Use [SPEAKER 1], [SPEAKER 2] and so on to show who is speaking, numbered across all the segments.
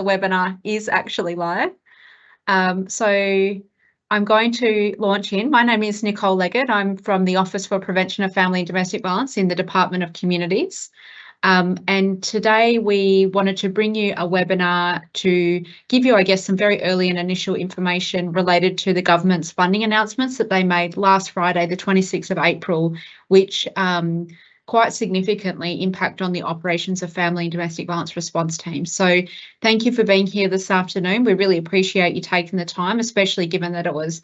[SPEAKER 1] The webinar is actually live. So I'm going to launch in. My name is Nicole Leggett. I'm from the Office for Prevention of Family and Domestic Violence in the Department of Communities. And today we wanted to bring you a webinar to give you, I guess, some very early and initial information related to the government's funding announcements that they made last Friday, the 26th of April, which quite significantly impact on the operations of family and domestic violence response teams. So thank you for being here this afternoon. We really appreciate you taking the time, especially given that it was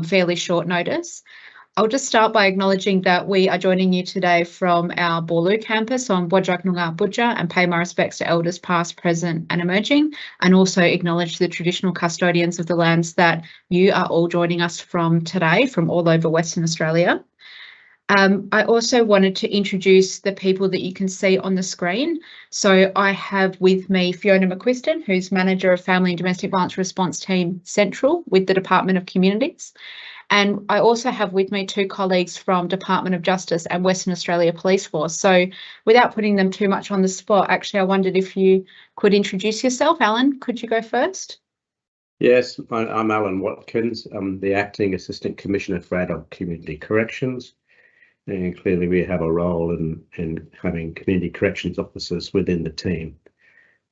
[SPEAKER 1] fairly short notice. I'll just start by acknowledging that we are joining you today from our Boorloo campus on Whadjuk Noongar Budja and pay my respects to elders past, present and emerging, and also acknowledge the traditional custodians of the lands that you are all joining us from today from all over Western Australia. I also wanted to introduce the people that you can see on the screen. So I have with me Fiona McQuiston, who's Manager of Family and Domestic Violence Response Team Central with the Department of Communities. And I also have with me two colleagues from Department of Justice and Western Australia Police Force. So without putting them too much on the spot, actually, I wondered if you could introduce yourself. Alan, could you go first?
[SPEAKER 2] Yes, I'm Alan Watkins. I'm the Acting Assistant Commissioner for Adult Community Corrections. And clearly we have a role in having community corrections officers within the team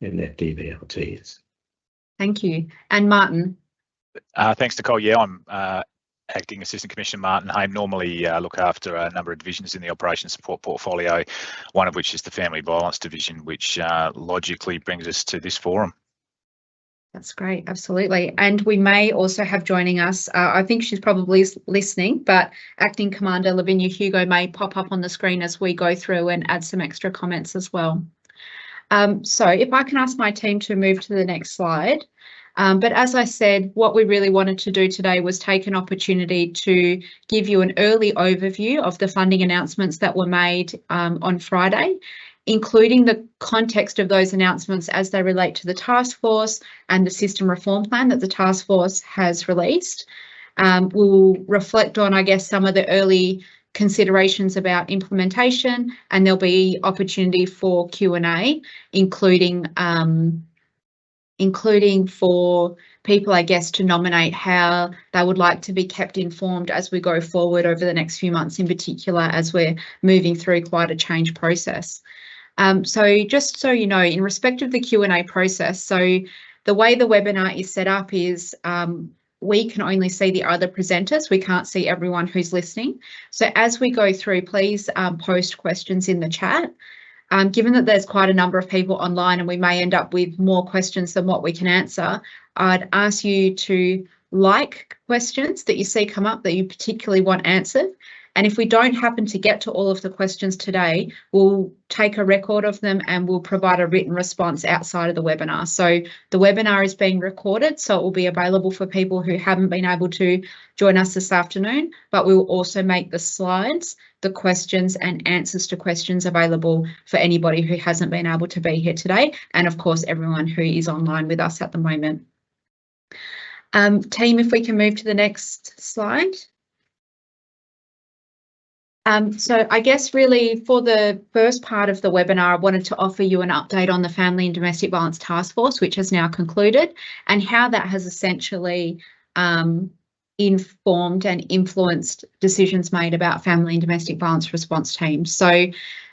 [SPEAKER 2] in FDVLTs.
[SPEAKER 1] Thank you. And Martin?
[SPEAKER 3] Thanks, Nicole. Yeah, I'm Acting Assistant Commissioner Martin Haim. Normally look after a number of divisions in the Operations Support portfolio, one of which is the Family Violence Division, which logically brings us to this forum.
[SPEAKER 1] That's great, absolutely. And we may also have joining us, I think she's probably listening, but Acting Commander Lavinia Hugo may pop up on the screen as we go through and add some extra comments as well. So if I can ask my team to move to the next slide. But as I said, what we really wanted to do today was take an opportunity to give you an early overview of the funding announcements that were made on Friday, including the context of those announcements as they relate to the task force and the system reform plan that the task force has released. We'll reflect on, I guess, some of the early considerations about implementation, and there'll be opportunity for Q&A, including for people, I guess, to nominate how they would like to be kept informed as we go forward over the next few months, in particular, as we're moving through quite a change process. So just so you know, in respect of the Q&A process, so the way the webinar is set up is we can only see the other presenters. We can't see everyone who's listening. So as we go through, please post questions in the chat. Given that there's quite a number of people online and we may end up with more questions than what we can answer, I'd ask you to like questions that you see come up that you particularly want answered. And if we don't happen to get to all of the questions today, we'll take a record of them and we'll provide a written response outside of the webinar. So the webinar is being recorded, so it will be available for people who haven't been able to join us this afternoon, but we will also make the slides, the questions and answers to questions available for anybody who hasn't been able to be here today, and of course everyone who is online with us at the moment. Team, if we can move to the next slide. So I guess really for the first part of the webinar, I wanted to offer you an update on the Family and Domestic Violence Task Force, which has now concluded, and how that has essentially informed and influenced decisions made about family and domestic violence response teams. So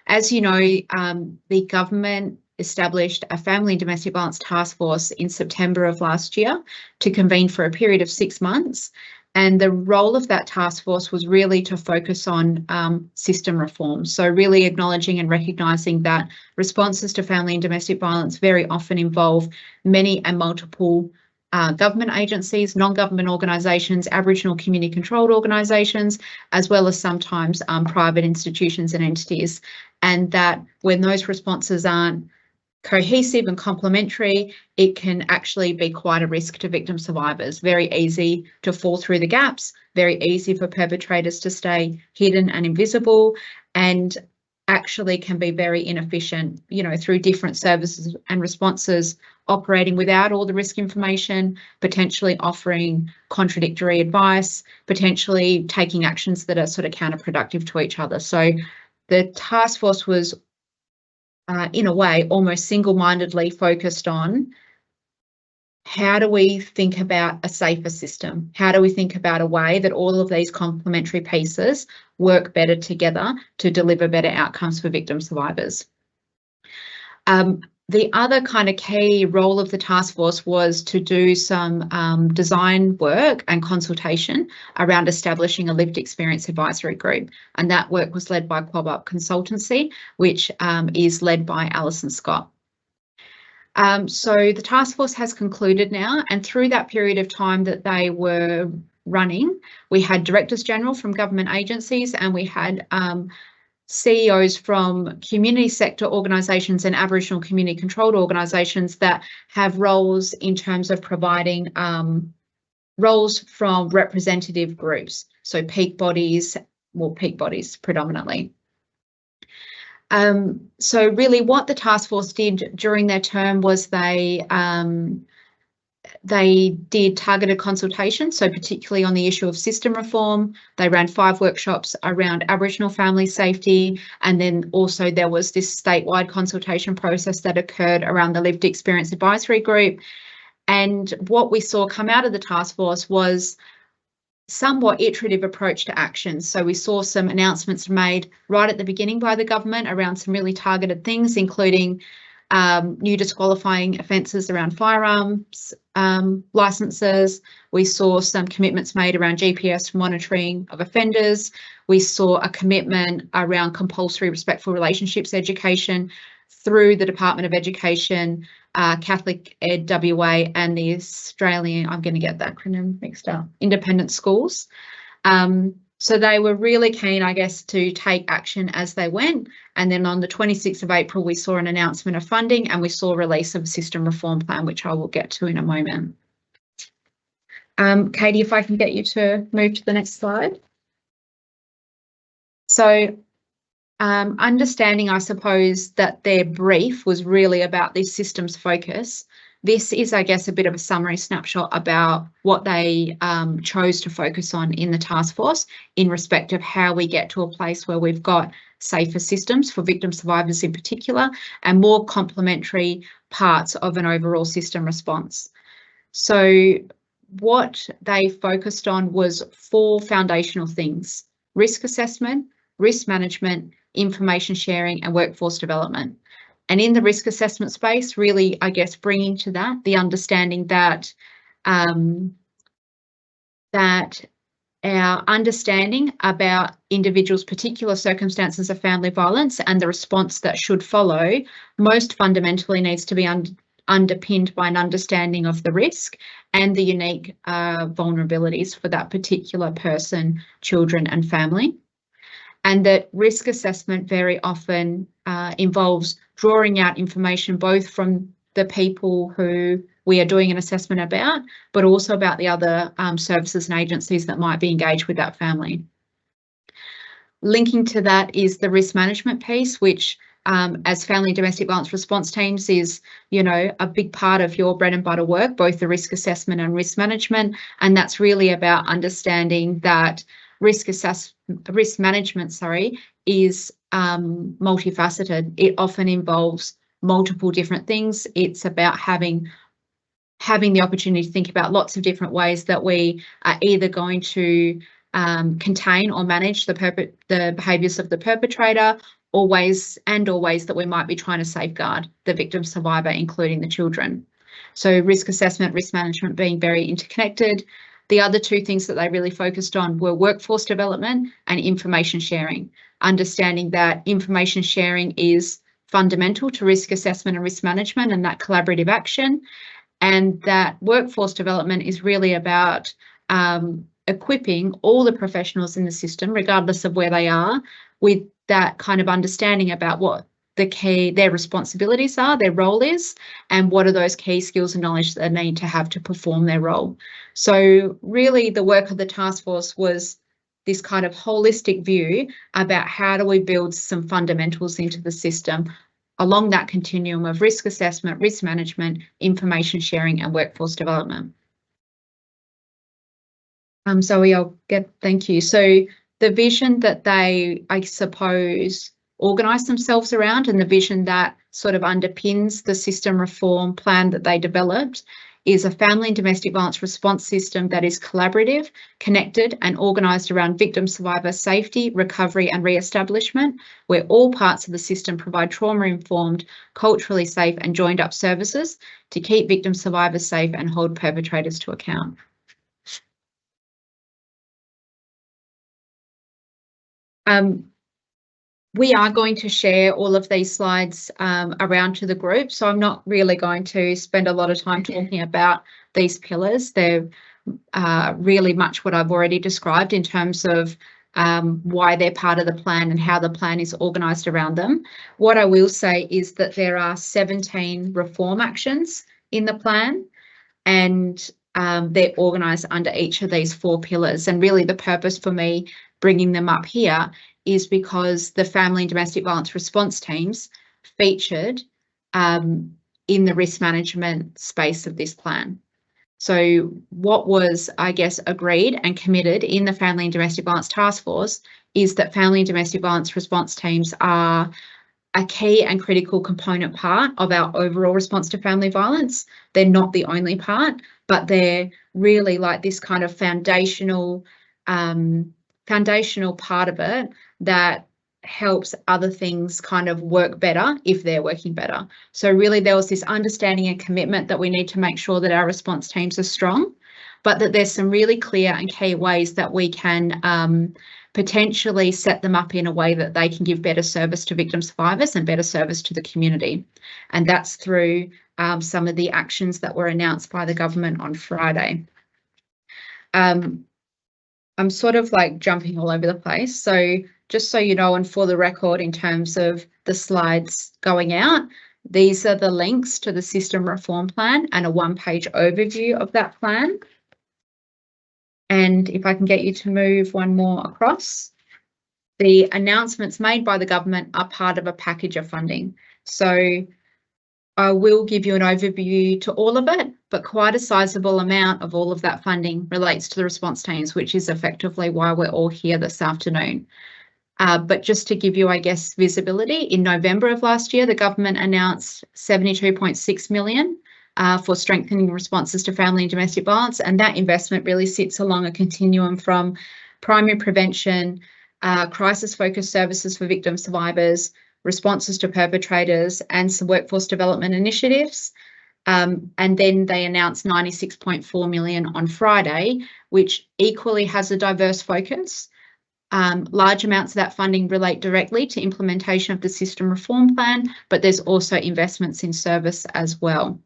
[SPEAKER 1] as you know, the government established a Family and Domestic Violence Task Force in September of last year to convene for a period of 6 months. And the role of that task force was really to focus on system reform. So really acknowledging and recognising that responses to family and domestic violence very often involve many and multiple government agencies, non-government organisations, Aboriginal community controlled organisations, as well as sometimes private institutions and entities. And that when those responses aren't cohesive and complementary, it can actually be quite a risk to victim survivors. Very easy to fall through the gaps, very easy for perpetrators to stay hidden and invisible, and actually can be very inefficient, you know, through different services and responses operating without all the risk information, potentially offering contradictory advice, potentially taking actions that are sort of counterproductive to each other. So the task force was in a way, almost single-mindedly focused on how do we think about a safer system? How do we think about a way that all of these complementary pieces work better together to deliver better outcomes for victim survivors? The other kind of key role of the task force was to do some design work and consultation around establishing a lived experience advisory group. And that work was led by Quab Up Consultancy, which is led by Alison Scott. So the task force has concluded now, and through that period of time that they were running, we had Directors General from government agencies, and we had CEOs from community sector organisations and Aboriginal community controlled organisations that have roles in terms of providing roles from representative groups, so peak bodies predominantly. So really what the task force did during their term was they did targeted consultation, so particularly on the issue of system reform. They ran 5 workshops around Aboriginal family safety, and then also there was this statewide consultation process that occurred around the Lived Experience Advisory Group. And what we saw come out of the task force was somewhat iterative approach to action. So we saw some announcements made right at the beginning by the government around some really targeted things, including new disqualifying offences around firearms licences. We saw some commitments made around GPS monitoring of offenders. We saw a commitment around compulsory respectful relationships education through the Department of Education, Catholic Ed WA, and the Australian, I'm going to get the acronym mixed up, independent schools. So they were really keen, I guess, to take action as they went. And then on the 26th of April, we saw an announcement of funding, and we saw a release of a system reform plan, which I will get to in a moment. Katie, if I can get you to move to the next slide. So understanding, I suppose, that their brief was really about this systems focus. This is, I guess, a bit of a summary snapshot about what they chose to focus on in the task force in respect of how we get to a place where we've got safer systems for victim survivors in particular, and more complementary parts of an overall system response. So what they focused on was 4 foundational things: risk assessment, risk management, information sharing, and workforce development. And in the risk assessment space, really, I guess, bringing to that the understanding that that our understanding about individuals' particular circumstances of family violence and the response that should follow most fundamentally needs to be underpinned by an understanding of the risk and the unique vulnerabilities for that particular person, children, and family. And that risk assessment very often involves drawing out information both from the people who we are doing an assessment about, but also about the other services and agencies that might be engaged with that family. Linking to that is the risk management piece, which as family and domestic violence response teams is, you know, a big part of your bread and butter work, both the risk assessment and risk management. And that's really about understanding that risk management, is multifaceted. It often involves multiple different things. It's about having the opportunity to think about lots of different ways that we are either going to contain or manage the behaviours of the perpetrator, or ways that we might be trying to safeguard the victim survivor, including the children. So risk assessment, risk management being very interconnected. The other 2 things that they really focused on were workforce development and information sharing, understanding that information sharing is fundamental to risk assessment and risk management and that collaborative action, and that workforce development is really about equipping all the professionals in the system, regardless of where they are, with that kind of understanding about what their responsibilities are, their role is, and what are those key skills and knowledge that they need to have to perform their role. So really the work of the task force was this kind of holistic view about how do we build some fundamentals into the system along that continuum of risk assessment, risk management, information sharing, and workforce development. Thank you. So the vision that they, I suppose, organise themselves around, and the vision that sort of underpins the system reform plan that they developed, is a family and domestic violence response system that is collaborative, connected and organised around victim survivor safety, recovery and re-establishment, where all parts of the system provide trauma-informed, culturally safe and joined-up services to keep victim survivors safe and hold perpetrators to account. We are going to share all of these slides around to the group, so I'm not really going to spend a lot of time talking about these pillars. They're really much what I've already described in terms of why they're part of the plan and how the plan is organised around them. What I will say is that there are 17 reform actions in the plan, and they're organised under each of these 4 pillars. And really the purpose for me bringing them up here is because the family and domestic violence response teams featured in the risk management space of this plan. So what was, I guess, agreed and committed in the Family and Domestic Violence Task Force is that family and domestic violence response teams are a key and critical component part of our overall response to family violence. They're not the only part, but they're really like this kind of foundational part of it that helps other things kind of work better if they're working better. So really there was this understanding and commitment that we need to make sure that our response teams are strong, but that there's some really clear and key ways that we can potentially set them up in a way that they can give better service to victim survivors and better service to the community. And that's through some of the actions that were announced by the government on Friday. I'm sort of like jumping all over the place. So just so you know, and for the record, in terms of the slides going out, these are the links to the system reform plan and a 1-page overview of that plan. And if I can get you to move one more across, the announcements made by the government are part of a package of funding. So I will give you an overview to all of it, but quite a sizable amount of all of that funding relates to the response teams, which is effectively why we're all here this afternoon. But just to give you, I guess, visibility, in November of last year, the government announced $72.6 million for strengthening responses to family and domestic violence, and that investment really sits along a continuum from primary prevention, crisis-focused services for victim survivors, responses to perpetrators, and some workforce development initiatives. And then they announced $96.4 million on Friday, which equally has a diverse focus. Large amounts of that funding relate directly to implementation of the system reform plan, but there's also investments in service as well.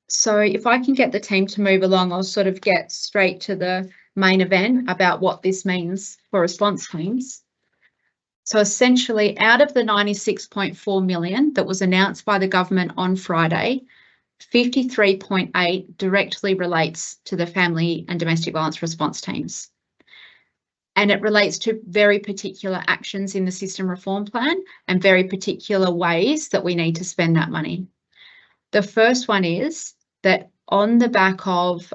[SPEAKER 1] So if I can get the team to move along, I'll sort of get straight to the main event about what this means for response teams. So essentially, out of the $96.4 million that was announced by the government on Friday, 53.8 directly relates to the family and domestic violence response teams. And it relates to very particular actions in the system reform plan and very particular ways that we need to spend that money. The first one is that on the back of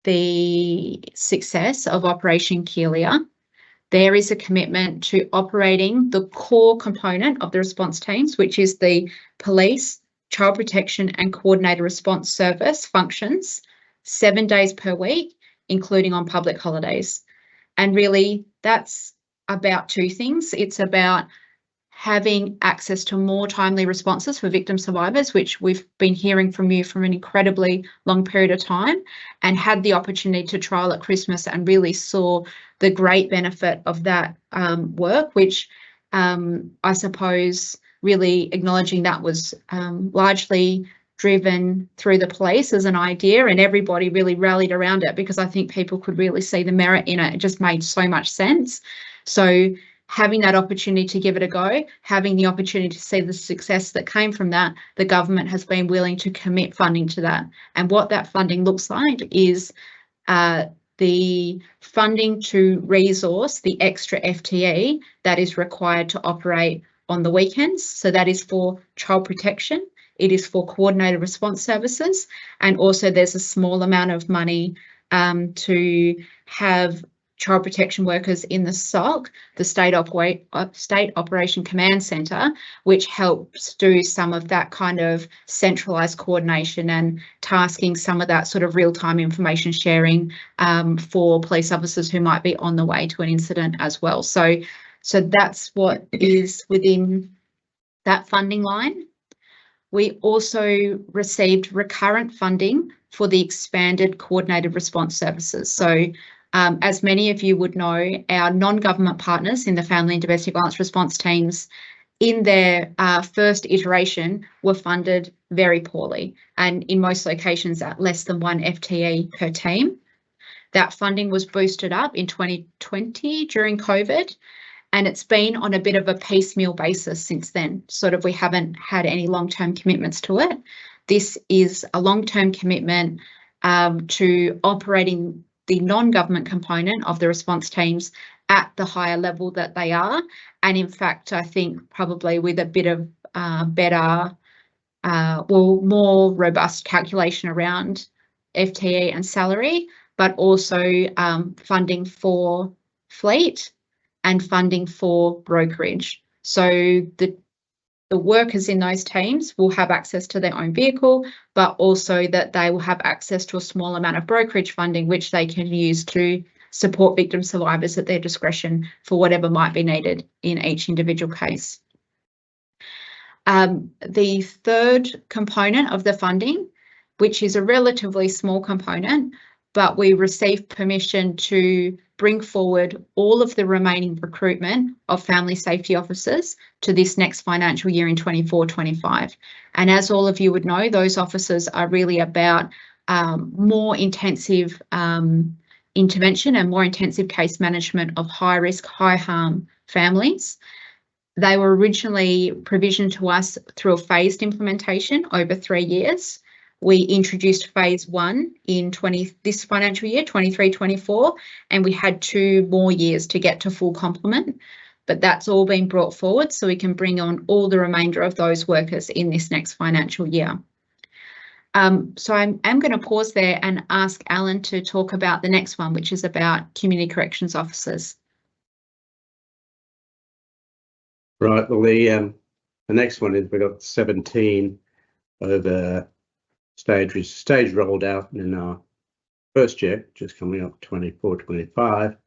[SPEAKER 1] the success of Operation Keelia, there is a commitment to operating the core component of the response teams, which is the police, child protection and coordinated response service functions 7 days per week, including on public holidays. And really, that's about 2 things. It's about having access to more timely responses for victim survivors, which we've been hearing from you from an incredibly long period of time, and had the opportunity to trial at Christmas and really saw the great benefit of that work, which I suppose really acknowledging that was largely driven through the police as an idea, and everybody really rallied around it because I think people could really see the merit in it. It just made so much sense. So having that opportunity to give it a go, having the opportunity to see the success that came from that, the government has been willing to commit funding to that. And what that funding looks like is the funding to resource the extra FTE that is required to operate on the weekends. So that is for child protection, it is for coordinated response services, and also there's a small amount of money to have child protection workers in the SOC, the State Operation Command Centre, which helps do some of that kind of centralised coordination and tasking some of that sort of real-time information sharing for police officers who might be on the way to an incident as well. So that's what is within that funding line. We also received recurrent funding for the expanded coordinated response services. So as many of you would know, our non-government partners in the family and domestic violence response teams in their first iteration were funded very poorly, and in most locations at less than 1 FTE per team. That funding was boosted up in 2020 during COVID, and it's been on a bit of a piecemeal basis since then. Sort of we haven't had any long-term commitments to it. This is a long-term commitment to operating the non-government component of the response teams at the higher level that they are. And in fact, I think probably with a bit of better, more robust calculation around FTE and salary, but also funding for fleet and funding for brokerage. So the workers in those teams will have access to their own vehicle, but also that they will have access to a small amount of brokerage funding, which they can use to support victim survivors at their discretion for whatever might be needed in each individual case. The third component of the funding, which is a relatively small component, but we received permission to bring forward all of the remaining recruitment of family safety officers to this next financial year in 24-25. And as all of you would know, those officers are really about more intensive intervention and more intensive case management of high risk, high harm families. They were originally provisioned to us through a phased implementation over 3 years. We introduced phase 1 in this financial year, 23-24, and we had 2 more years to get to full complement. But that's all been brought forward so we can bring on all the remainder of those workers in this next financial year. So I'm going to pause there and ask Alan to talk about the next one, which is about community corrections officers.
[SPEAKER 2] Right, well, the next one is we've got 17 over stage rolled out in our first year, just coming up 24-25.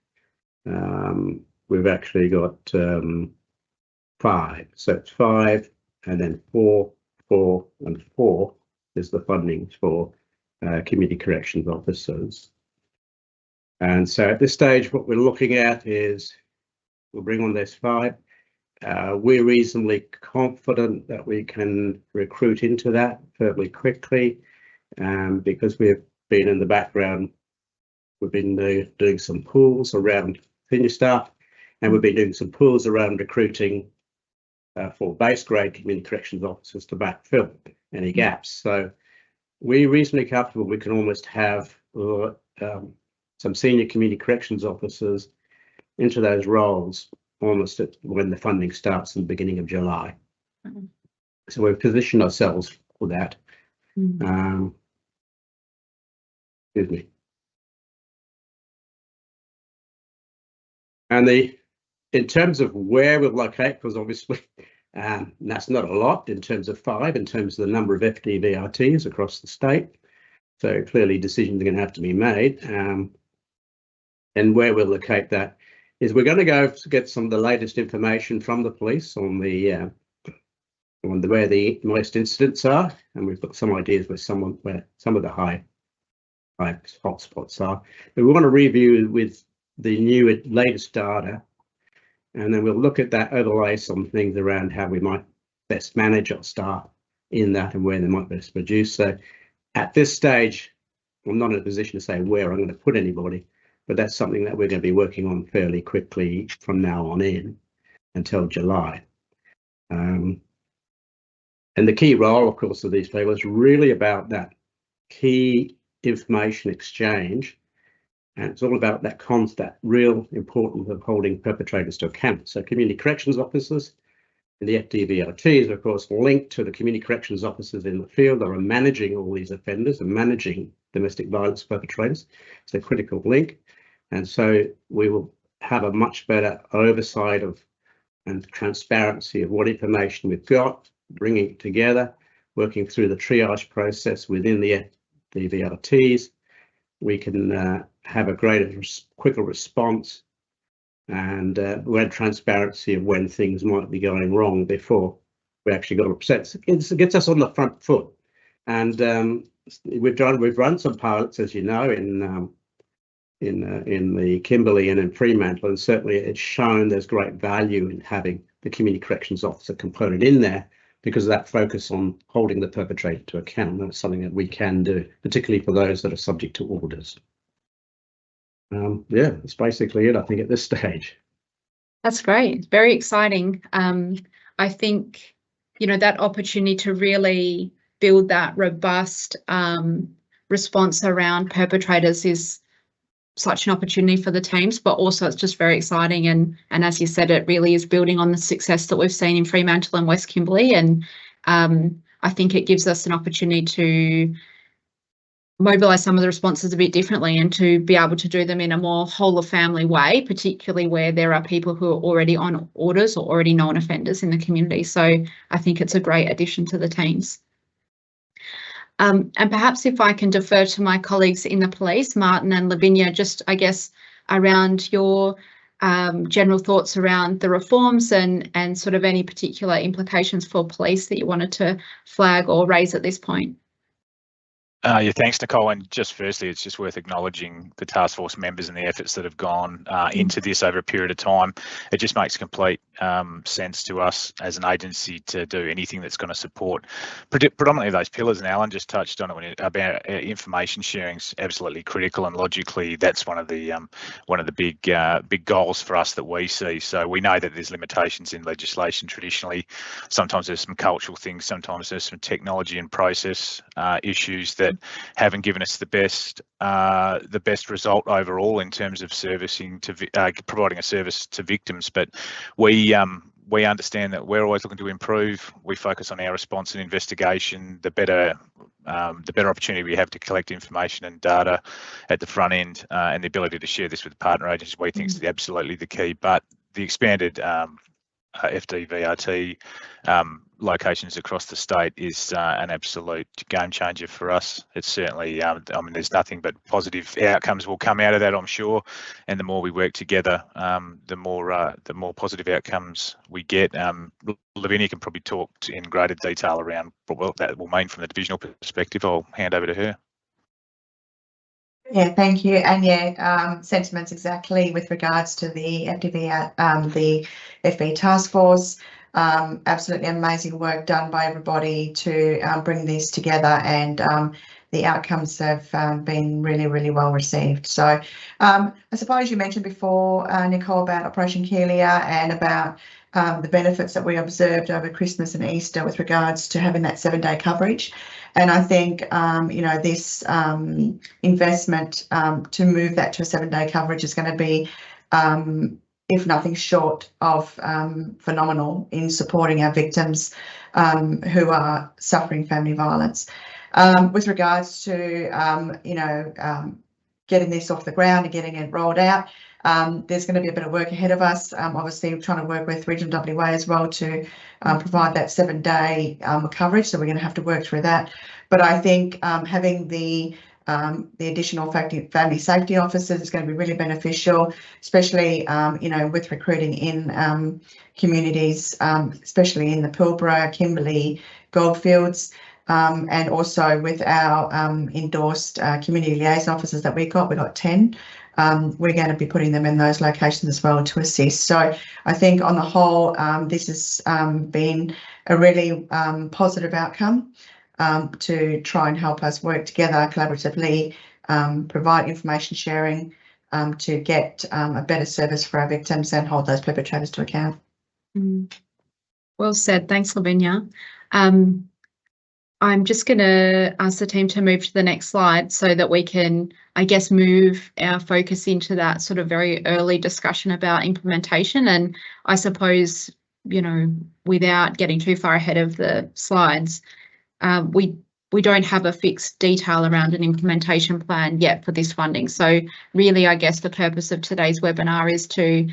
[SPEAKER 2] We've actually got 5, so it's 5 and then 4, 4 and 4 is the funding for community corrections officers. And so at this stage, what we're looking at is we'll bring on this 5. We're reasonably confident that we can recruit into that fairly quickly because we've been in the background. We've been doing some pools around senior staff, and we've been doing some pools around recruiting for base grade community corrections officers to backfill any gaps. So we're reasonably comfortable we can almost have some senior community corrections officers into those roles almost when the funding starts in the beginning of July. Mm-hmm. So we've positioned ourselves for that. Mm-hmm. Excuse me. And in terms of where we'll locate, because obviously that's not a lot in terms of 5, in terms of the number of FDVRTs across the state. So clearly decisions are going to have to be made. And where we'll locate that is we're going to go to get some of the latest information from the police on where the most incidents are, and we've got some ideas where some of the high hotspots are. But we want to review with the latest data, and then we'll look at that, overlay some things around how we might best manage our staff in that and where they might best produce. So at this stage, I'm not in a position to say where I'm going to put anybody, but that's something that we're going to be working on fairly quickly from now on in until July. And the key role, of course, of these people is really about that key information exchange. And it's all about that real importance of holding perpetrators to account. So community corrections officers and the FDVRTs, of course, linked to the community corrections officers in the field that are managing all these offenders and managing domestic violence perpetrators. It's a critical link. And so we will have a much better oversight of and transparency of what information we've got, bringing it together, working through the triage process within the VRTs. We can have a quicker response, and we had transparency of when things might be going wrong before we actually got upset. It gets us on the front foot. And we've run some pilots, as you know, in the Kimberley and in Fremantle, and certainly it's shown there's great value in having the community corrections officer component in there because of that focus on holding the perpetrator to account. That's something that we can do, particularly for those that are subject to orders. Yeah, that's basically it, I think, at this stage.
[SPEAKER 1] That's great. Very exciting. I think, you know, that opportunity to really build that robust response around perpetrators is such an opportunity for the teams, but also it's just very exciting. And as you said, it really is building on the success that we've seen in Fremantle and West Kimberley. And I think it gives us an opportunity to mobilise some of the responses a bit differently and to be able to do them in a more whole of family way, particularly where there are people who are already on orders or already known offenders in the community. So I think it's a great addition to the teams. And perhaps if I can defer to my colleagues in the police, Martin and Lavinia, just I guess around your general thoughts around the reforms and sort of any particular implications for police that you wanted to flag or raise at this point.
[SPEAKER 3] Yeah, thanks, Nicole. And just firstly, it's just worth acknowledging the task force members and the efforts that have gone into this over a period of time. It just makes complete sense to us as an agency to do anything that's going to support predominantly those pillars. And Alan just touched on it about information sharing is absolutely critical, and logically that's one of the big goals for us that we see. So we know that there's limitations in legislation traditionally. Sometimes there's some cultural things. Sometimes there's some technology and process issues that haven't given us the best result overall in terms of servicing to providing a service to victims. But we understand that we're always looking to improve. We focus on our response and investigation. The better opportunity we have to collect information and data at the front end, and the ability to share this with partner agencies, we think is absolutely the key. But the expanded FDVRT locations across the state is an absolute game changer for us. It's certainly, I mean, there's nothing but positive outcomes will come out of that, I'm sure. And the more we work together, the more positive outcomes we get. Lavinia can probably talk in greater detail around what that will mean from the divisional perspective. I'll hand over to her.
[SPEAKER 4] Yeah, thank you. And yeah, sentiments exactly with regards to the FB task force. Absolutely amazing work done by everybody to bring these together, and the outcomes have been really, really well received. So I suppose you mentioned before, Nicole, about Operation Keelia and about the benefits that we observed over Christmas and Easter with regards to having that 7-day coverage. And I think, you know, this investment to move that to a 7-day coverage is going to be, if nothing short of phenomenal in supporting our victims who are suffering family violence. With regards to, you know, getting this off the ground and getting it rolled out, there's going to be a bit of work ahead of us. Obviously, we're trying to work with Regional WA as well to provide that 7-day coverage, so we're going to have to work through that. But I think having the additional family safety officers is going to be really beneficial, especially you know, with recruiting in communities, especially in the Pilbara, Kimberley, Goldfields, and also with our endorsed community liaison officers that we've got 10. We're going to be putting them in those locations as well to assist. So I think on the whole, this has been a really positive outcome to try and help us work together collaboratively, provide information sharing to get a better service for our victims and hold those perpetrators to account.
[SPEAKER 1] Well said. Thanks, Lavinia. I'm just going to ask the team to move to the next slide so that we can, I guess, move our focus into that sort of very early discussion about implementation. And I suppose, you know, without getting too far ahead of the slides, we we don't have a fixed detail around an implementation plan yet for this funding. So really, I guess the purpose of today's webinar is to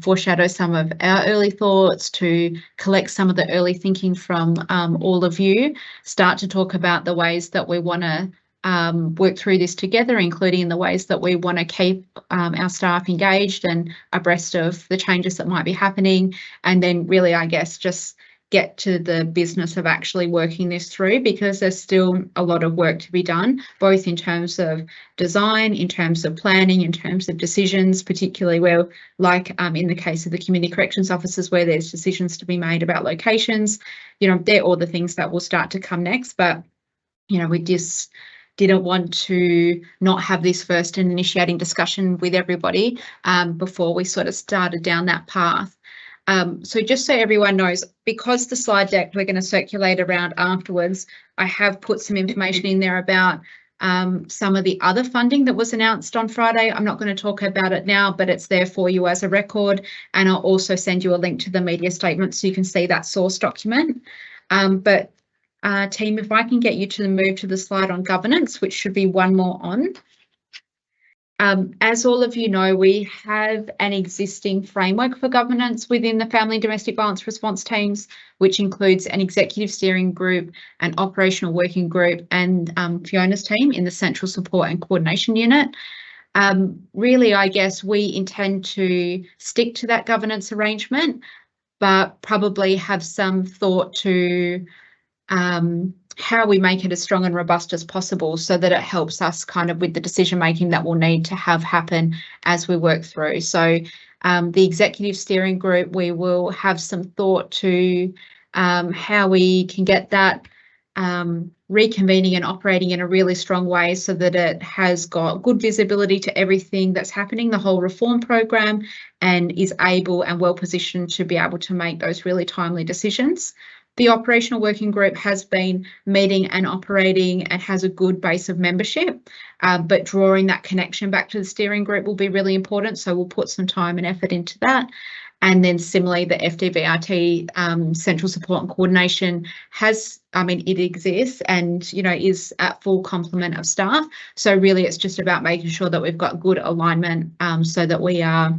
[SPEAKER 1] foreshadow some of our early thoughts, to collect some of the early thinking from all of you, start to talk about the ways that we want to work through this together, including the ways that we want to keep our staff engaged and abreast of the changes that might be happening. And then really, I guess, just get to the business of actually working this through, because there's still a lot of work to be done, both in terms of design, in terms of planning, in terms of decisions, particularly where, like in the case of the community corrections officers, where there's decisions to be made about locations. You know, they're all the things that will start to come next. But, you know, we just didn't want to not have this first and initiating discussion with everybody before we sort of started down that path. So just so everyone knows, because the slide deck we're going to circulate around afterwards, I have put some information in there about some of the other funding that was announced on Friday. I'm not going to talk about it now, but it's there for you as a record. And I'll also send you a link to the media statement so you can see that source document. Team, if I can get you to move to the slide on governance, which should be one more on. As all of you know, we have an existing framework for governance within the family and domestic violence response teams, which includes an executive steering group, an operational working group, and Fiona's team in the central support and coordination unit. Really, I guess we intend to stick to that governance arrangement, but probably have some thought to how we make it as strong and robust as possible, so that it helps us kind of with the decision making that we'll need to have happen as we work through. So the executive steering group, we will have some thought to how we can get that reconvening and operating in a really strong way, so that it has got good visibility to everything that's happening, the whole reform program, and is able and well positioned to be able to make those really timely decisions. The operational working group has been meeting and operating and has a good base of membership, but drawing that connection back to the steering group will be really important. So we'll put some time and effort into that. And then similarly, the FDVRT central support and coordination has, it exists and, you know, is at full complement of staff. So really, it's just about making sure that we've got good alignment so that we are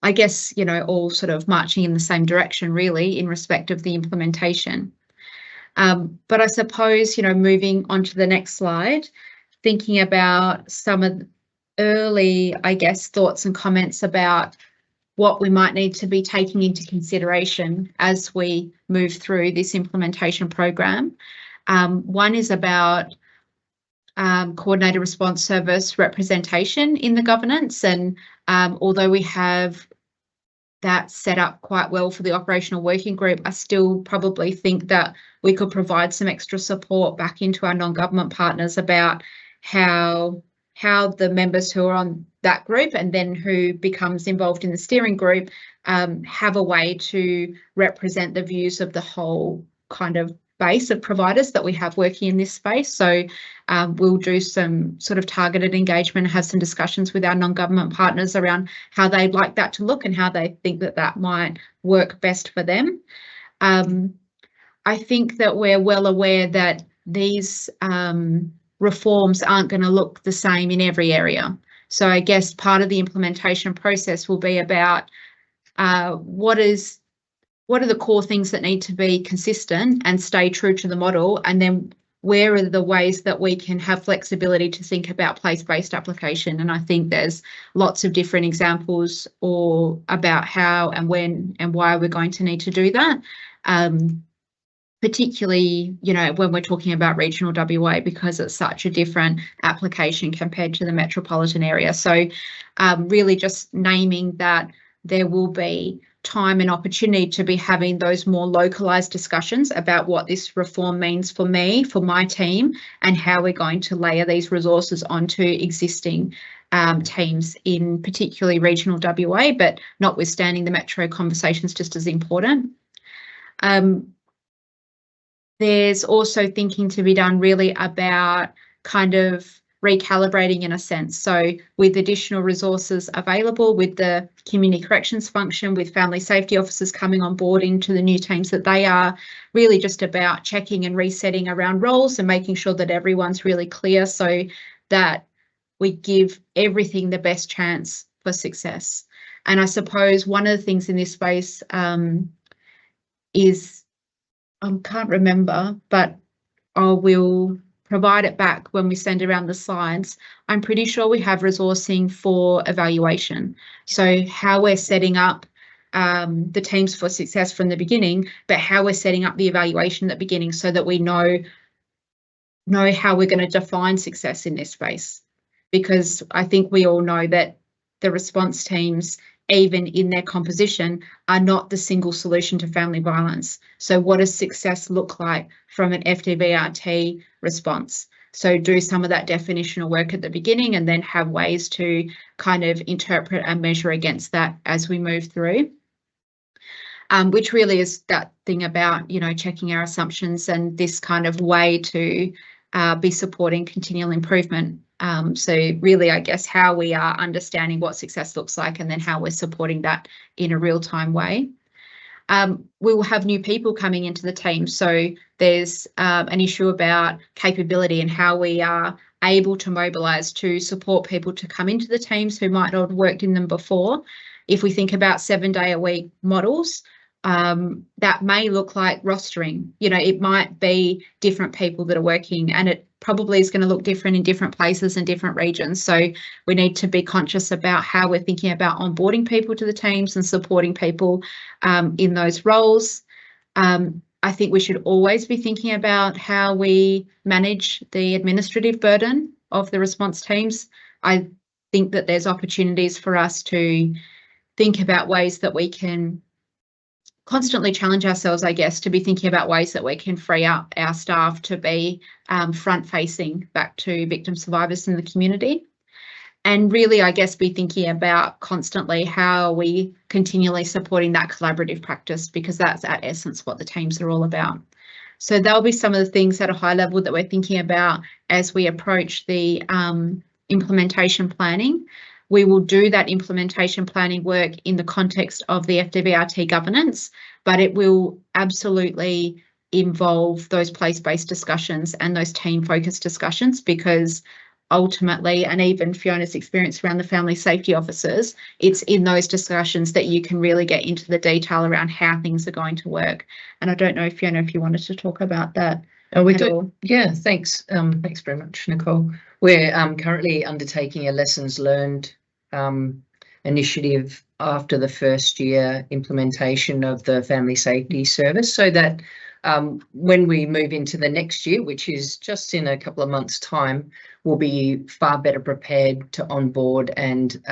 [SPEAKER 1] I guess, you know, all sort of marching in the same direction, really, in respect of the implementation. But I suppose, you know, moving on to the next slide, thinking about some of the early, I guess, thoughts and comments about what we might need to be taking into consideration as we move through this implementation program. One is about coordinated response service representation in the governance, and although we have that set up quite well for the operational working group, I still probably think that we could provide some extra support back into our non-government partners about how the members who are on that group and then who becomes involved in the steering group have a way to represent the views of the whole kind of base of providers that we have working in this space. So we'll do some sort of targeted engagement, have some discussions with our non-government partners around how they'd like that to look and how they think that that might work best for them. I think that we're well aware that these reforms aren't going to look the same in every area. So I guess part of the implementation process will be about what are the core things that need to be consistent and stay true to the model, and then where are the ways that we can have flexibility to think about place-based application. And I think there's lots of different examples or about how and when and why we're going to need to do that, particularly, you know, when we're talking about regional WA, because it's such a different application compared to the metropolitan area. So really just naming that there will be time and opportunity to be having those more localised discussions about what this reform means for me, for my team, and how we're going to layer these resources onto existing teams in particularly regional WA, but notwithstanding the metro conversations just as important. There's also thinking to be done really about kind of recalibrating in a sense. So with additional resources available, with the community corrections function, with family safety officers coming on board into the new teams, that they are really just about checking and resetting around roles and making sure that everyone's really clear so that we give everything the best chance for success. And I suppose one of the things in this space is, I can't remember, but I will provide it back when we send around the slides. I'm pretty sure we have resourcing for evaluation. So how we're setting up the teams for success from the beginning, but how we're setting up the evaluation at the beginning so that we know how we're going to define success in this space. Because I think we all know that the response teams, even in their composition, are not the single solution to family violence. So what does success look like from an FDVRT response? So do some of that definitional work at the beginning and then have ways to kind of interpret and measure against that as we move through. Which really is that thing about, you know, checking our assumptions and this kind of way to be supporting continual improvement. So really, I guess, how we are understanding what success looks like and then how we're supporting that in a real-time way. We will have new people coming into the team. So there's an issue about capability and how we are able to mobilise to support people to come into the teams who might not have worked in them before. If we think about 7-day-a-week models, that may look like rostering. You know, it might be different people that are working, and it probably is going to look different in different places and different regions. So we need to be conscious about how we're thinking about onboarding people to the teams and supporting people in those roles. I think we should always be thinking about how we manage the administrative burden of the response teams. I think that there's opportunities for us to think about ways that we can constantly challenge ourselves, I guess, to be thinking about ways that we can free up our staff to be front-facing back to victim survivors in the community. And really, I guess, be thinking about constantly how are we continually supporting that collaborative practice, because that's at essence what the teams are all about. So there'll be some of the things at a high level that we're thinking about as we approach the implementation planning. We will do that implementation planning work in the context of the FDVRT governance, but it will absolutely involve those place-based discussions and those team-focused discussions, because ultimately, and even Fiona's experience around the family safety officers, it's in those discussions that you can really get into the detail around how things are going to work. And I don't know, Fiona, if you wanted to talk about that.
[SPEAKER 5] We do. Yeah, thanks. Thanks very much, Nicole. We're currently undertaking a lessons learned initiative after the first year implementation of the family safety service, so that when we move into the next year, which is just in a couple of months' time, we'll be far better prepared to onboard and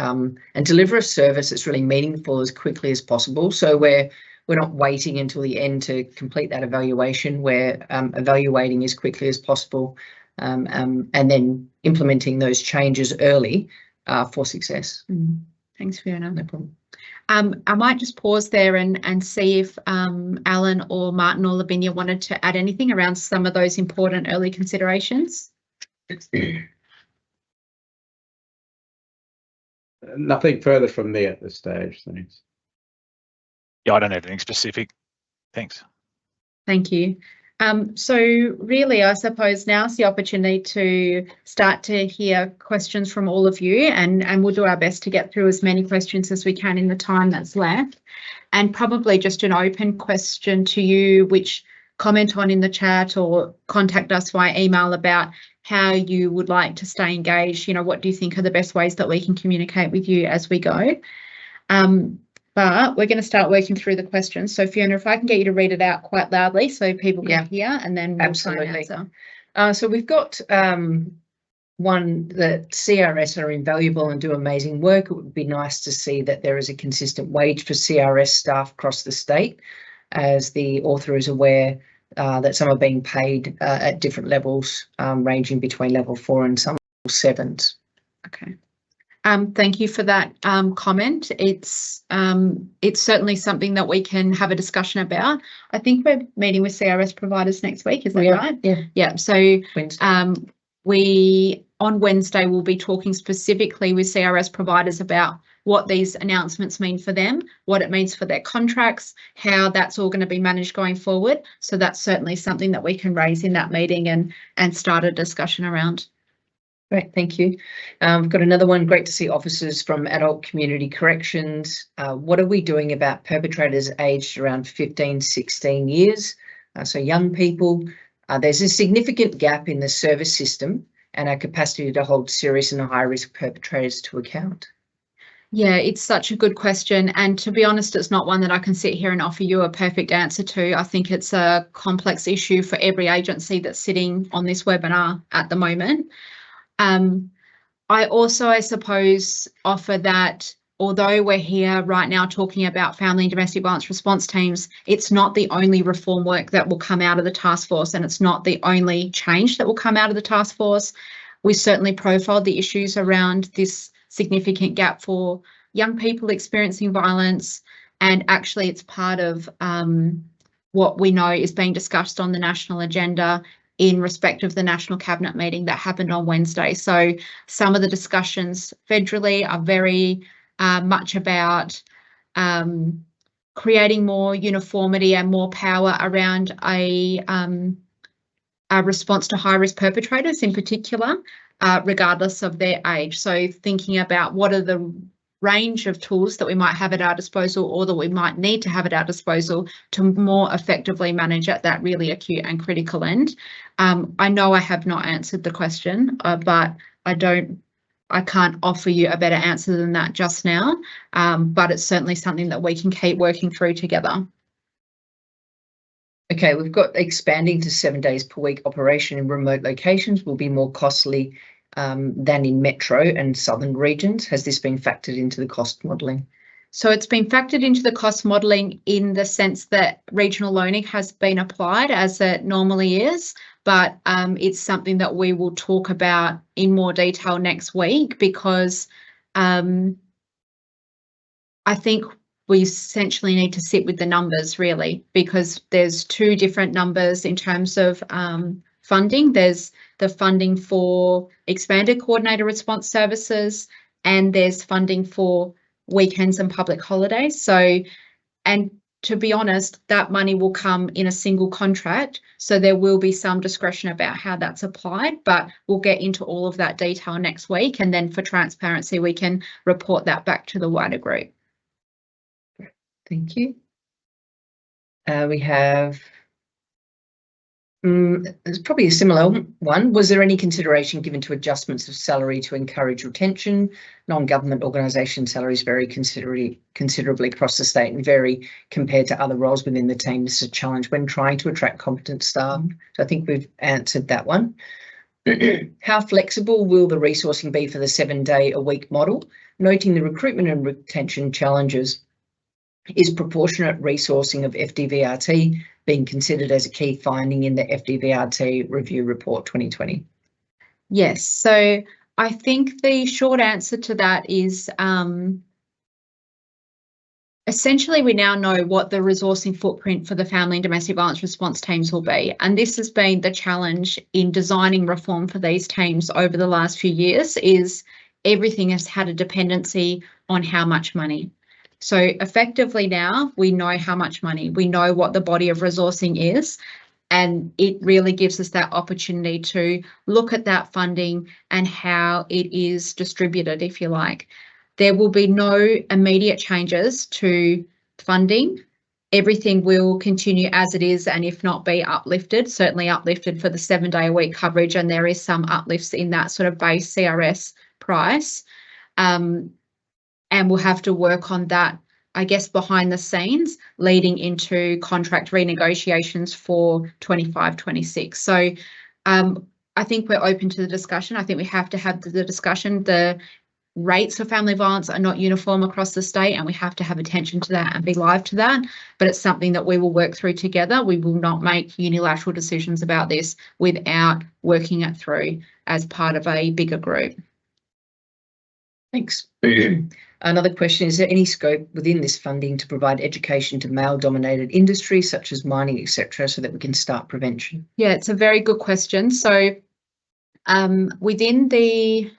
[SPEAKER 5] deliver a service that's really meaningful as quickly as possible. So we're not waiting until the end to complete that evaluation. We're evaluating as quickly as possible and then implementing those changes early for success.
[SPEAKER 1] Thanks, Fiona.
[SPEAKER 5] No problem.
[SPEAKER 1] I might just pause there and see if Alan or Martin or Lavinia wanted to add anything around some of those important early considerations.
[SPEAKER 2] Nothing further from me at this stage, thanks.
[SPEAKER 3] Yeah, I don't have anything specific. Thanks.
[SPEAKER 1] Thank you. So really, I suppose now's the opportunity to start to hear questions from all of you, and we'll do our best to get through as many questions as we can in the time that's left. And probably just an open question to you, which comment on in the chat or contact us via email about how you would like to stay engaged. You know, what do you think are the best ways that we can communicate with you as we go? But we're going to start working through the questions. So Fiona, if I can get you to read it out quite loudly so people can hear, and then we'll
[SPEAKER 5] absolutely.
[SPEAKER 1] try and answer.
[SPEAKER 5] So we've got one that CRS are invaluable and do amazing work. It would be nice to see that there is a consistent wage for CRS staff across the state, as the author is aware that some are being paid at different levels, ranging between level 4 and some level 7s.
[SPEAKER 1] Okay. Thank you for that comment. It's certainly something that we can have a discussion about. I think we're meeting with CRS providers next week, is that right?
[SPEAKER 5] Yeah.
[SPEAKER 1] Yeah. So we on Wednesday, we'll be talking specifically with CRS providers about what these announcements mean for them, what it means for their contracts, how that's all going to be managed going forward. So that's certainly something that we can raise in that meeting and start a discussion around.
[SPEAKER 5] Great, thank you. We've got another one. Great to see officers from adult community corrections. What are we doing about perpetrators aged around 15, 16 years? So young people. There's a significant gap in the service system and our capacity to hold serious and high-risk perpetrators to account.
[SPEAKER 1] Yeah, it's such a good question. And to be honest, it's not one that I can sit here and offer you a perfect answer to. I think it's a complex issue for every agency that's sitting on this webinar at the moment. I also, I suppose, offer that although we're here right now talking about family and domestic violence response teams, it's not the only reform work that will come out of the task force, and it's not the only change that will come out of the task force. We certainly profiled the issues around this significant gap for young people experiencing violence, and actually it's part of what we know is being discussed on the national agenda in respect of the National Cabinet meeting that happened on Wednesday. So some of the discussions federally are very much about creating more uniformity and more power around a response to high-risk perpetrators in particular, regardless of their age. So thinking about what are the range of tools that we might have at our disposal or that we might need to have at our disposal to more effectively manage at that really acute and critical end. I know I have not answered the question, but I can't offer you a better answer than that just now, but it's certainly something that we can keep working through together.
[SPEAKER 5] Okay, we've got expanding to 7 days per week operation in remote locations will be more costly than in metro and southern regions. Has this been factored into the cost modelling?
[SPEAKER 1] So it's been factored into the cost modelling in the sense that regional loaning has been applied as it normally is, but it's something that we will talk about in more detail next week, because I think we essentially need to sit with the numbers really, because there's two different numbers in terms of funding. There's the funding for expanded coordinator response services, and there's funding for weekends and public holidays. So, and to be honest, that money will come in a single contract. So there will be some discretion about how that's applied, but we'll get into all of that detail next week. And then for transparency, we can report that back to the wider group.
[SPEAKER 5] Thank you. We have, it's probably a similar one. Was there any consideration given to adjustments of salary to encourage retention? Non-government organisation salaries vary considerably across the state and vary compared to other roles within the team. This is a challenge when trying to attract competent staff. So I think we've answered that one. How flexible will the resourcing be for the 7 day a week model? Noting the recruitment and retention challenges, is proportionate resourcing of FDVRT being considered as a key finding in the FDVRT Review Report 2020?
[SPEAKER 1] Yes, so I think the short answer to that is essentially we now know what the resourcing footprint for the family and domestic violence response teams will be. And this has been the challenge in designing reform for these teams over the last few years, is everything has had a dependency on how much money. So effectively now we know how much money, we know what the body of resourcing is, and it really gives us that opportunity to look at that funding and how it is distributed, if you like. There will be no immediate changes to funding. Everything will continue as it is, and if not be uplifted, certainly uplifted for the 7 day a week coverage, and there is some uplifts in that sort of base CRS price. And we'll have to work on that, I guess, behind the scenes leading into contract renegotiations for 25-26. So I think we're open to the discussion. I think we have to have the discussion. The rates of family violence are not uniform across the state, and we have to have attention to that and be live to that. But it's something that we will work through together. We will not make unilateral decisions about this without working it through as part of a bigger group.
[SPEAKER 5] Thanks. Another question, is there any scope within this funding to provide education to male-dominated industries such as mining, etc., so that we can start prevention?
[SPEAKER 1] Yeah, it's a very good question. So Within the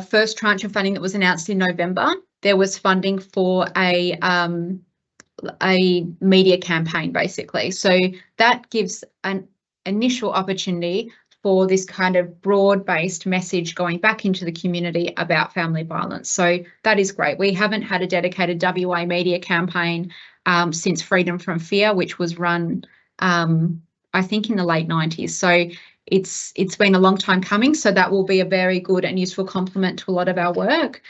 [SPEAKER 1] first tranche of funding that was announced in November, there was funding for a media campaign, basically. So that gives an initial opportunity for this kind of broad-based message going back into the community about family violence. So that is great. We haven't had a dedicated WA media campaign since Freedom from Fear, which was run, I think, in the late 90s. So it's been a long time coming. So that will be a very good and useful complement to a lot of our work.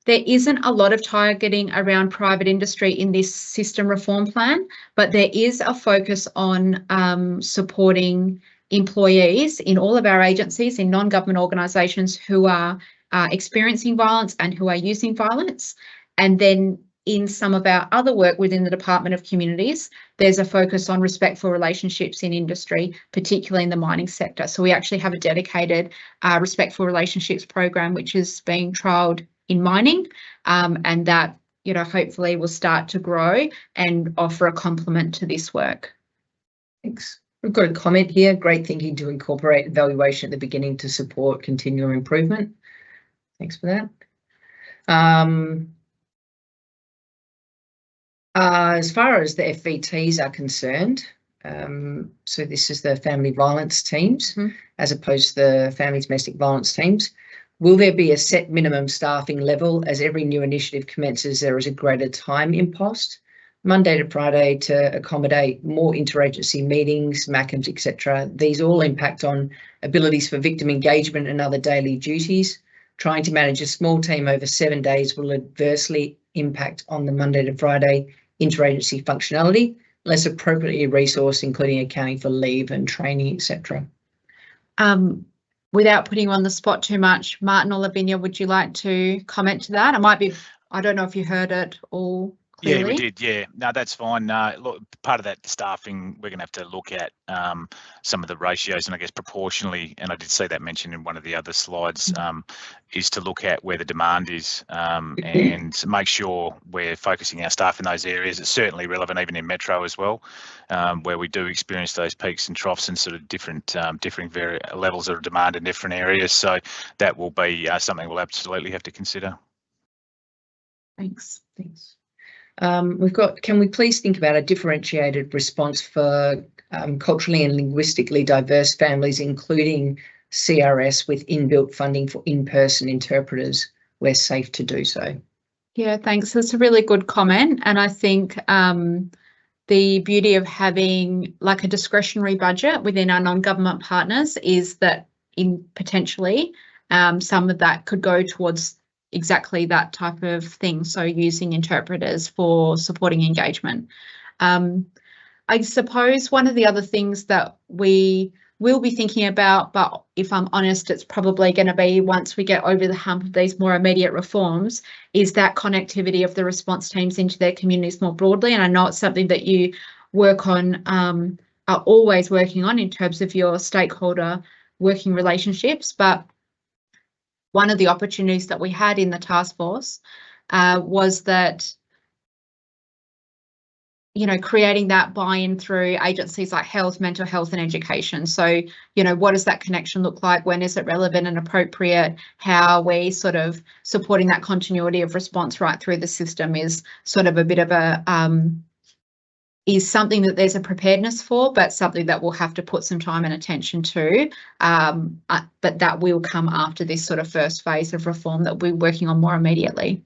[SPEAKER 1] There isn't a lot of targeting around private industry in this system reform plan, but there is a focus on supporting employees in all of our agencies, in non-government organisations who are experiencing violence and who are using violence. And then in some of our other work within the Department of Communities, there's a focus on respectful relationships in industry, particularly in the mining sector. So we actually have a dedicated respectful relationships program, which is being trialled in mining, and that, you know, hopefully will start to grow and offer a complement to this work.
[SPEAKER 5] Thanks. We've got a comment here. Great thinking to incorporate evaluation at the beginning to support continual improvement. Thanks for that. As far as the FVTs are concerned, so this is the family violence teams, as opposed to the family domestic violence teams. Will there be a set minimum staffing level? As every new initiative commences, there is a greater time impost, Monday to Friday, to accommodate more interagency meetings, MACMs, etc. These all impact on abilities for victim engagement and other daily duties. Trying to manage a small team over 7 days will adversely impact on the Monday to Friday interagency functionality, less appropriately resourced, including accounting for leave and training, etc.
[SPEAKER 1] Without putting you on the spot too much, Martin or Lavinia, would you like to comment to that? I don't know if you heard it all clearly.
[SPEAKER 3] Yeah, we did. Yeah, no, that's fine. Look, part of that staffing, we're going to have to look at some of the ratios, and I guess proportionally, and I did see that mentioned in one of the other slides, is to look at where the demand is and make sure we're focusing our staff in those areas. It's certainly relevant even in Metro as well, where we do experience those peaks and troughs and sort of different levels of demand in different areas. So that will be something we'll absolutely have to consider.
[SPEAKER 1] Thanks.
[SPEAKER 5] Can we please think about a differentiated response for culturally and linguistically diverse families, including CRS with inbuilt funding for in-person interpreters where safe to do so?
[SPEAKER 1] Yeah, thanks. That's a really good comment. And I think the beauty of having like a discretionary budget within our non-government partners is that potentially some of that could go towards exactly that type of thing. So using interpreters for supporting engagement. I suppose one of the other things that we will be thinking about, but if I'm honest, it's probably going to be once we get over the hump of these more immediate reforms, is that connectivity of the response teams into their communities more broadly. And I know it's something that you work on, are always working on in terms of your stakeholder working relationships, but one of the opportunities that we had in the task force was that, you know, creating that buy-in through agencies like health, mental health and education. So, you know, what does that connection look like? When is it relevant and appropriate? How are we sort of supporting that continuity of response right through the system is sort of a bit of a, is something that there's a preparedness for, but something that we'll have to put some time and attention to. But that will come after this sort of first phase of reform that we're working on more immediately.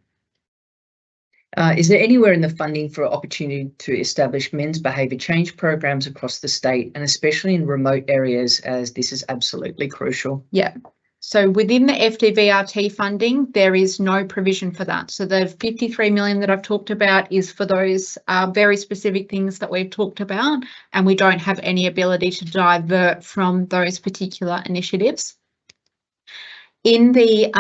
[SPEAKER 5] Is there anywhere in the funding for opportunity to establish men's behaviour change programs across the state, and especially in remote areas, as this is absolutely crucial?
[SPEAKER 1] Yeah. So within the FDVRT funding, there is no provision for that. So the 53 million that I've talked about is for those very specific things that we've talked about, and we don't have any ability to divert from those particular initiatives. In the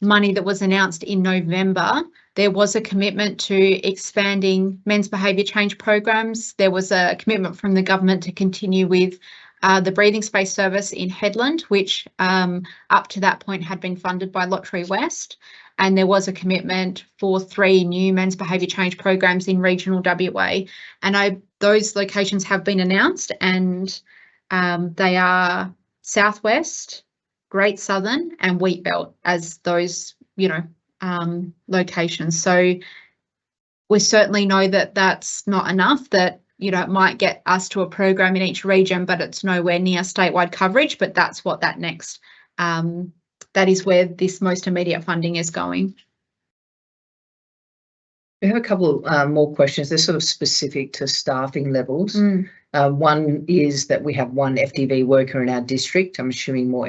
[SPEAKER 1] money that was announced in November, there was a commitment to expanding men's behaviour change programs. There was a commitment from the government to continue with the breathing space service in Headland, which up to that point had been funded by Lottery West. and there was a commitment for 3 new men's behaviour change programs in regional WA, and those locations have been announced, and they are Southwest, Great Southern and Wheatbelt as those, locations. So we certainly know that that's not enough, that, it might get us to a program in each region, but it's nowhere near statewide coverage, but that's what that next, that is where this most immediate funding is going.
[SPEAKER 5] We have a couple more questions. They're sort of specific to staffing levels. One is that we have 1 FDV worker in our district. I am assuming more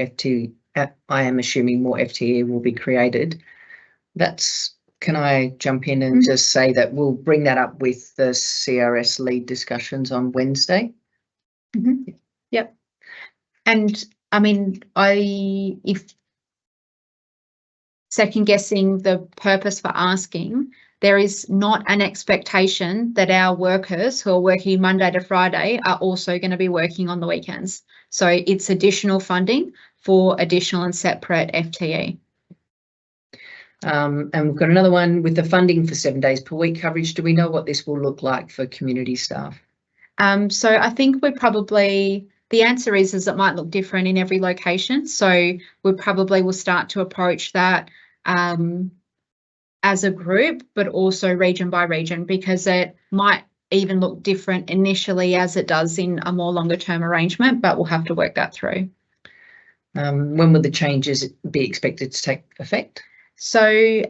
[SPEAKER 5] FTE will be created. Can I jump in and just say that we'll bring that up with the CRS lead discussions on Wednesday?
[SPEAKER 1] Yep. And I mean, if second guessing the purpose for asking, there is not an expectation that our workers who are working Monday to Friday are also going to be working on the weekends. So it's additional funding for additional and separate FTE.
[SPEAKER 5] And we've got another one with the funding for 7 days per week coverage. Do we know what this will look like for community staff?
[SPEAKER 1] So I think the answer is it might look different in every location. So we probably will start to approach that as a group, but also region by region, because it might even look different initially as it does in a more longer term arrangement, but we'll have to work that through.
[SPEAKER 5] When will the changes be expected to take effect?
[SPEAKER 1] So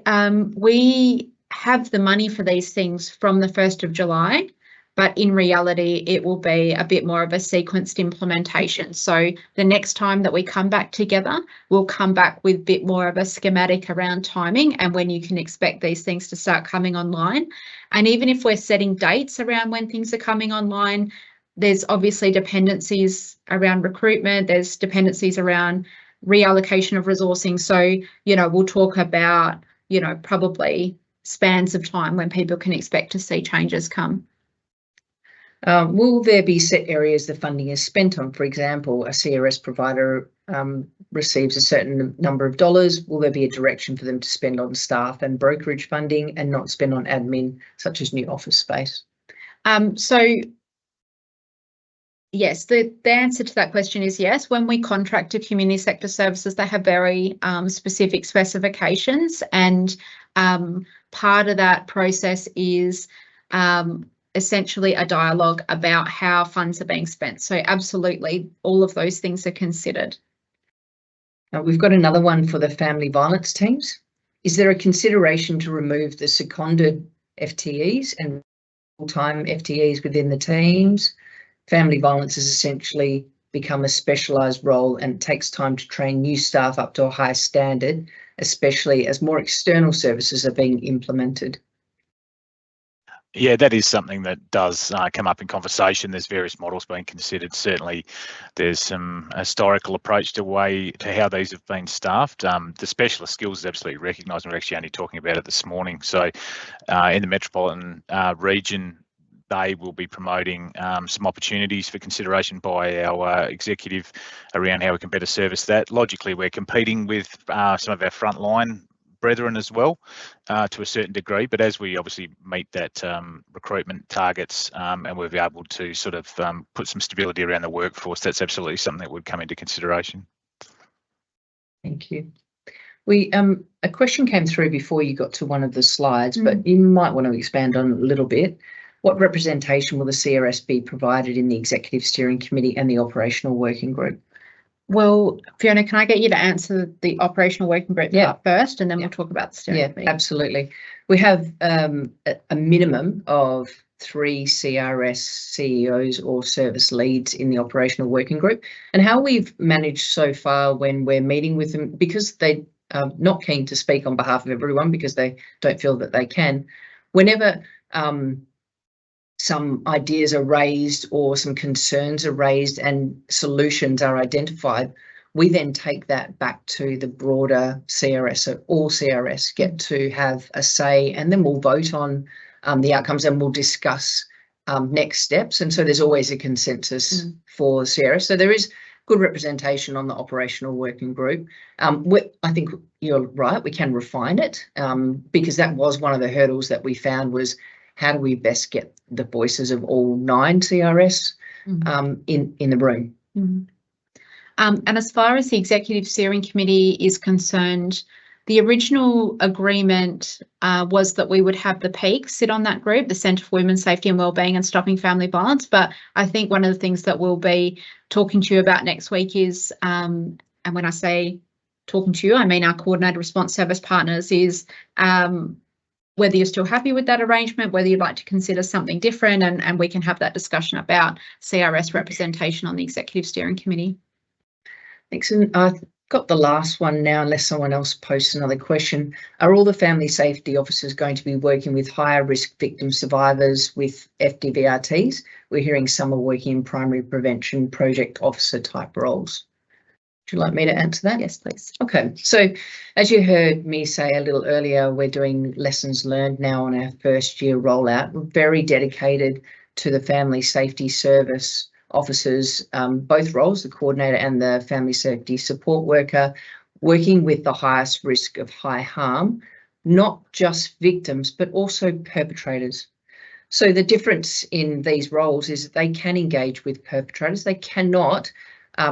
[SPEAKER 1] we have the money for these things from the 1st of July, but in reality, it will be a bit more of a sequenced implementation. So the next time that we come back together, we'll come back with a bit more of a schematic around timing and when you can expect these things to start coming online. And even if we're setting dates around when things are coming online, there's obviously dependencies around recruitment, there's dependencies around reallocation of resourcing. So, we'll talk about, probably spans of time when people can expect to see changes come.
[SPEAKER 5] Will there be set areas the funding is spent on? For example, a CRS provider receives a certain number of dollars. Will there be a direction for them to spend on staff and brokerage funding and not spend on admin, such as new office space?
[SPEAKER 1] Yes, the answer to that question is yes. When we contract to community sector services, they have very specific specifications, and part of that process is essentially a dialogue about how funds are being spent. So absolutely, all of those things are considered.
[SPEAKER 5] We've got another one for the family violence teams. Is there a consideration to remove the seconded FTEs and full-time FTEs within the teams? Family violence has essentially become a specialised role and it takes time to train new staff up to a high standard, especially as more external services are being implemented.
[SPEAKER 3] Yeah, that is something that does come up in conversation. There's various models being considered. Certainly, there's some historical approach to how these have been staffed. The specialist skills is absolutely recognised, and we're actually only talking about it this morning. So in the metropolitan region, they will be promoting some opportunities for consideration by our executive around how we can better service that. Logically, we're competing with some of our frontline brethren as well to a certain degree, but as we obviously meet that recruitment targets and we'll be able to sort of put some stability around the workforce, that's absolutely something that would come into consideration.
[SPEAKER 5] Thank you. A question came through before you got to one of the slides, but you might want to expand on it a little bit. What representation will the CRS be provided in the Executive Steering Committee and the Operational Working Group?
[SPEAKER 1] Well, Fiona, can I get you to answer the Operational Working Group part first, and then we'll talk about the steering committee?
[SPEAKER 5] Yeah, absolutely. We have a minimum of 3 CRS CEOs or service leads in the Operational Working Group. And how we've managed so far when we're meeting with them, because they are not keen to speak on behalf of everyone because they don't feel that they can, whenever some ideas are raised or some concerns are raised and solutions are identified, we then take that back to the broader CRS. So all CRS get to have a say, and then we'll vote on the outcomes and we'll discuss next steps. And so there's always a consensus for CRS. So there is good representation on the operational working group. I think you're right, we can refine it, because that was one of the hurdles that we found was how do we best get the voices of all 9 CRS in the room.
[SPEAKER 1] And as far as the Executive Steering Committee is concerned, the original agreement was that we would have the PEAK sit on that group, the Centre for Women's Safety and Wellbeing and Stopping Family Violence. But I think one of the things that we'll be talking to you about next week is, and when I say talking to you, I mean our Coordinated Response Service partners, is whether you're still happy with that arrangement, whether you'd like to consider something different, and we can have that discussion about CRS representation on the Executive Steering Committee.
[SPEAKER 5] Excellent. I've got the last one now, unless someone else posts another question. Are all the family safety officers going to be working with higher risk victim survivors with FDVRTs? We're hearing some are working in primary prevention project officer type roles. Would you like me to answer that?
[SPEAKER 1] Yes, please.
[SPEAKER 5] Okay, so as you heard me say a little earlier, we're doing lessons learned now on our first year rollout. We're very dedicated to the family safety service officers, both roles, the coordinator and the family safety support worker, working with the highest risk of high harm, not just victims, but also perpetrators. So the difference in these roles is that they can engage with perpetrators. They cannot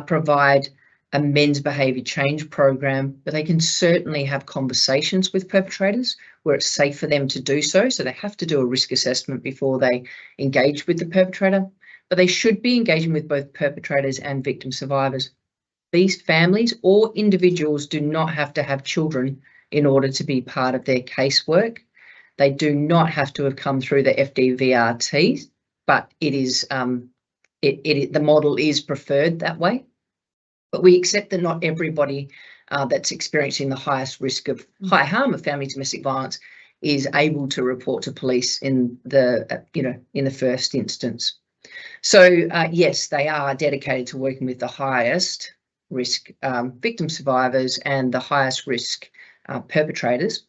[SPEAKER 5] provide a men's behaviour change program, but they can certainly have conversations with perpetrators where it's safe for them to do so. So they have to do a risk assessment before they engage with the perpetrator. But they should be engaging with both perpetrators and victim survivors. These families or individuals do not have to have children in order to be part of their casework. They do not have to have come through the FDVRT, but it is the model is preferred that way. But we accept that not everybody that's experiencing the highest risk of high harm of family domestic violence is able to report to police in the in the first instance. So yes, they are dedicated to working with the highest risk victim survivors and the highest risk perpetrators.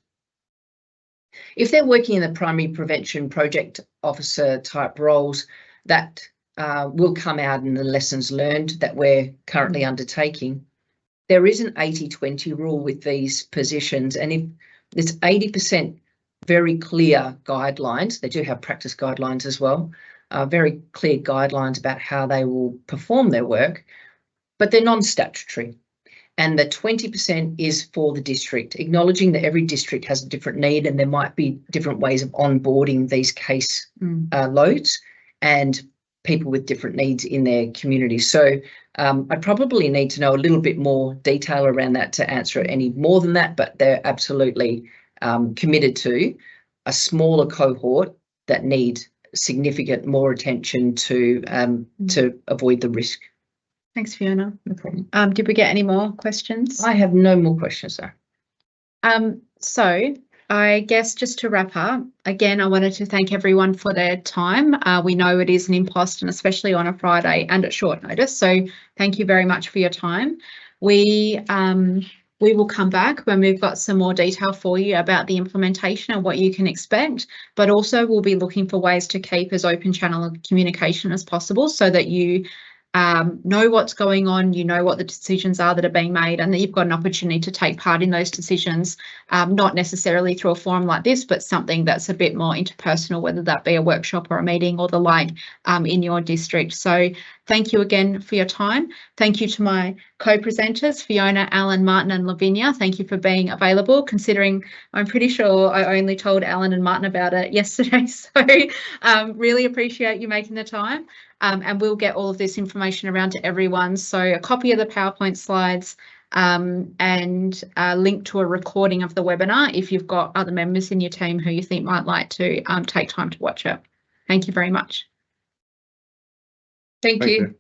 [SPEAKER 5] If they're working in the primary prevention project officer type roles, that will come out in the lessons learned that we're currently undertaking. There is an 80-20 rule with these positions, and if it's 80% very clear guidelines, they do have practice guidelines as well, very clear guidelines about how they will perform their work, but they're non-statutory. And the 20% is for the district, acknowledging that every district has a different need and there might be different ways of onboarding these case loads and people with different needs in their community. So I probably need to know a little bit more detail around that to answer it any more than that, but they're absolutely committed to a smaller cohort that need significant more attention to avoid the risk.
[SPEAKER 1] Thanks, Fiona.
[SPEAKER 5] No problem.
[SPEAKER 1] Did we get any more questions?
[SPEAKER 5] I have no more questions, sir.
[SPEAKER 1] So I guess just to wrap up, again, I wanted to thank everyone for their time. We know it is an impost, and especially on a Friday and at short notice. So thank you very much for your time. We will come back when we've got some more detail for you about the implementation and what you can expect, but also we'll be looking for ways to keep as open channel of communication as possible so that you know what's going on, you know what the decisions are that are being made, and that you've got an opportunity to take part in those decisions, not necessarily through a forum like this, but something that's a bit more interpersonal, whether that be a workshop or a meeting or the like in your district. So thank you again for your time. Thank you to my co-presenters, Fiona, Alan, Martin and Lavinia. Thank you for being available, considering I'm pretty sure I only told Alan and Martin about it yesterday. So really appreciate you making the time. And we'll get all of this information around to everyone. So a copy of the PowerPoint slides and a link to a recording of the webinar if you've got other members in your team who you think might like to take time to watch it. Thank you very much.
[SPEAKER 5] Thank you.